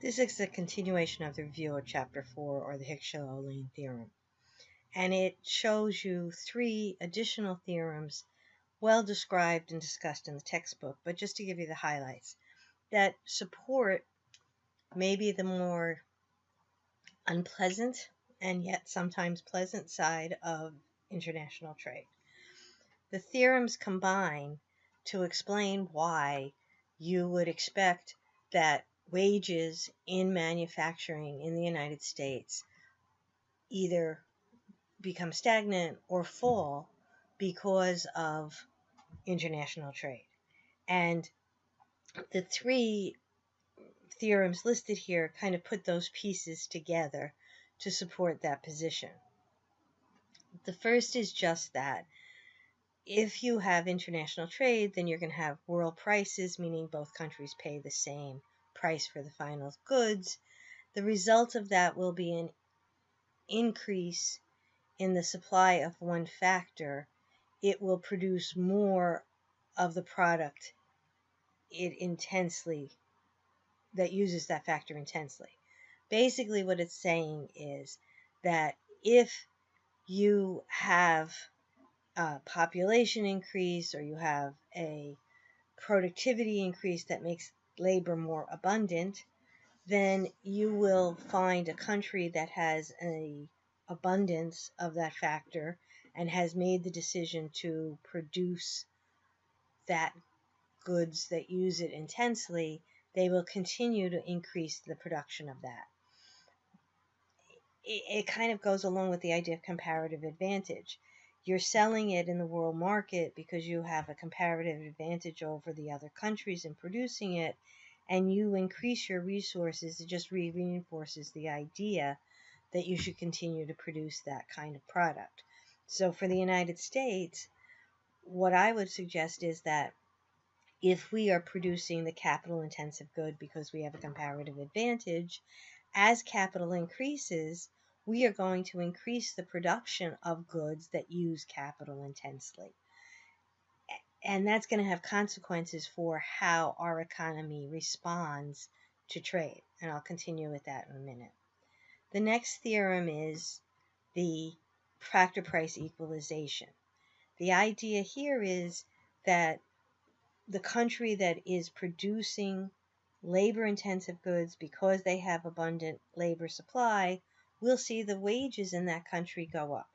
This is a continuation of the review of Chapter 4, or the Hickshaw-Ohlin theorem, and it shows you three additional theorems well described and discussed in the textbook, but just to give you the highlights, that support maybe the more unpleasant and yet sometimes pleasant side of international trade. The theorems combine to explain why you would expect that wages in manufacturing in the United States either become stagnant or fall because of international trade. And the three theorems listed here kind of put those pieces together to support that position. The first is just that if you have international trade, then you're going to have world prices, meaning both countries pay the same price for the final goods. The result of that will be an increase in the supply of one factor. It will produce more of the product that uses that factor intensely. Basically, what it's saying is that if you have a population increase or you have a productivity increase that makes labor more abundant, then you will find a country that has an abundance of that factor and has made the decision to produce that goods that use it intensely. They will continue to increase the production of that. It kind of goes along with the idea of comparative advantage. You're selling it in the world market because you have a comparative advantage over the other countries in producing it, and you increase your resources. It just reinforces the idea that you should continue to produce that kind of product. So for the United States, what I would suggest is that if we are producing the capital intensive good because we have a comparative advantage, as capital increases, we are going to increase the production of goods that use capital intensely. And that's going to have consequences for how our economy responds to trade. And I'll continue with that in a minute. The next theorem is the factor price equalization. The idea here is that the country that is producing labor-intensive goods because they have abundant labor supply will see the wages in that country go up.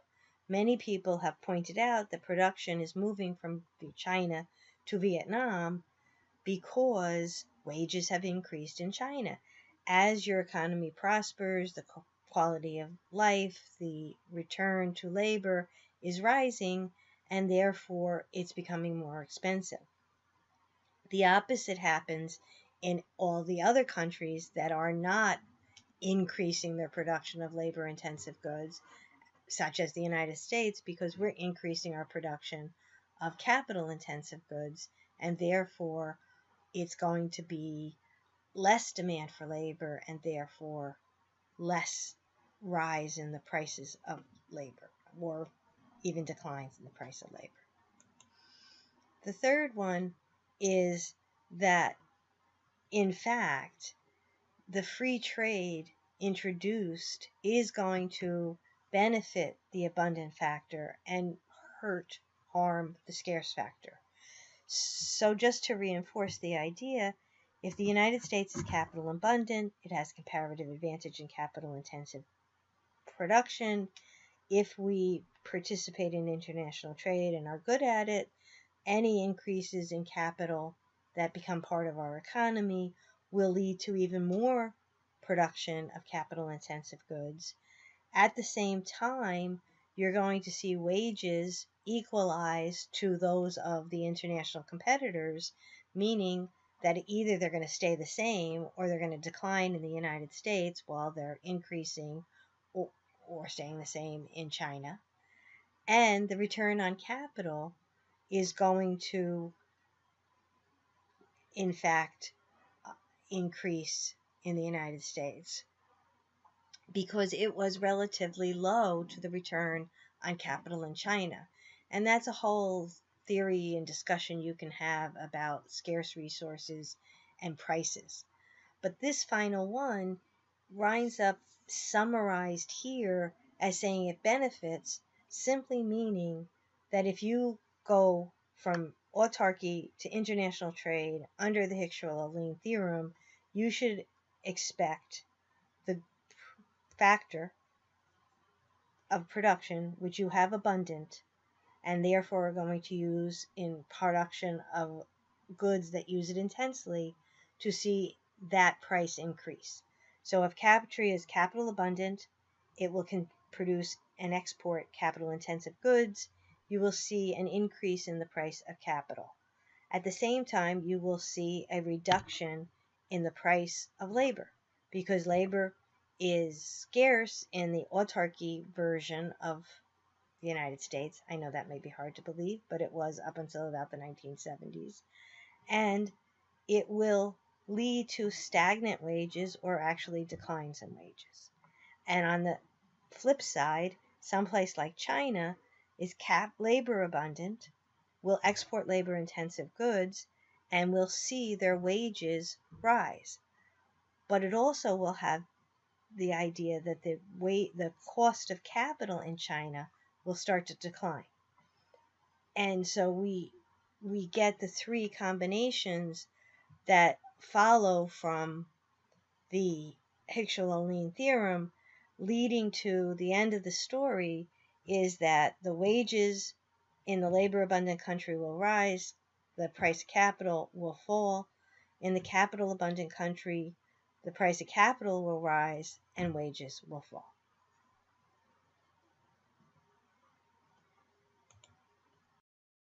Many people have pointed out that production is moving from China to Vietnam because wages have increased in China. As your economy prospers, the quality of life, the return to labor is rising, and therefore it's becoming more expensive. The opposite happens in all the other countries that are not increasing their production of labor-intensive goods, such as the United States, because we're increasing our production of capital-intensive goods, and therefore it's going to be less demand for labor and therefore less rise in the prices of labor, or even declines in the price of labor. The third one is that, in fact, the free trade introduced is going to benefit the abundant factor and harm the scarce factor. So just to reinforce the idea, if the United States is capital abundant, it has comparative advantage in capital intensive production. If we participate in international trade and are good at it, any increases in capital that become part of our economy will lead to even more production of capital intensive goods. At the same time, you're going to see wages equalize to those of the international competitors, meaning that either they're going to stay the same or they're going to decline in the United States while they're increasing or staying the same in China. And the return on capital is going to, in fact, increase in the United States because it was relatively low to the return on capital in China. And that's a whole theory and discussion you can have about scarce resources and prices. But this final one winds up summarized here as saying it benefits, simply meaning that if you go from autarky to international trade under the Hickshaw-Levine theorem, you should expect the factor of production which you have abundant and therefore are going to use in production of goods that use it intensely to see that price increase. So if Captree is capital abundant, it will produce and export capital intensive goods. You will see an increase in the price of capital. At the same time, you will see a reduction in the price of labor because labor is scarce in the autarky version of the United States. I know that may be hard to believe, but it was up until about the 1970s. And it will lead to stagnant wages or actually declines in wages. And on the flip side, someplace like China is labor abundant, will export labor intensive goods, and will see their wages rise. But it also will have the idea that the cost of capital in China will start to decline. And so we get the three combinations that follow from the Hickshaw-Levine theorem, leading to the end of the story is that the wages in the labor abundant country will rise, the price of capital will fall. In the capital abundant country, the price of capital will rise and wages will fall.